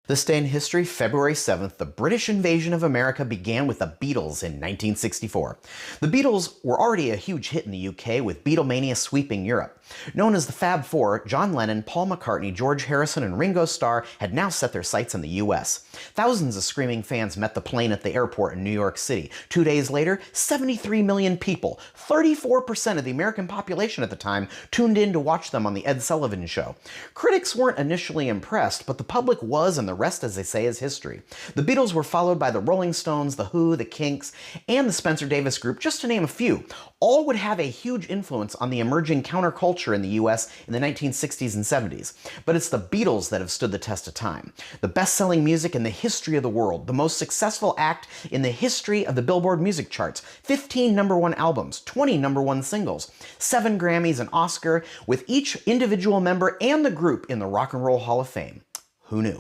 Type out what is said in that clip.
This day in history, February 7th, the British invasion of America began with the Beatles in 1964. The Beatles were already a huge hit in the UK, with Beatlemania sweeping Europe. Known as the Fab Four, John Lennon, Paul McCartney, George Harrison, and Ringo Starr had now set their sights on the US. Thousands of screaming fans met the plane at the airport in New York City. 2 days later, 73 million people, 34% of the American population at the time, tuned in to watch them on the Ed Sullivan Show. Critics weren't initially impressed, but the public was, and the rest, as they say, is history. The Beatles were followed by the Rolling Stones, the Who, the Kinks, and the Spencer Davis Group, just to name a few. All would have a huge influence on the emerging counterculture in the US in the 1960s and 70s. But it's the Beatles that have stood the test of time. The best-selling music in the history of the world, the most successful act in the history of the Billboard Music Charts, 15 #1 albums, 20 #1 singles, 7 Grammys, an Oscar, with each individual member and the group in the Rock and Roll Hall of Fame. Who knew?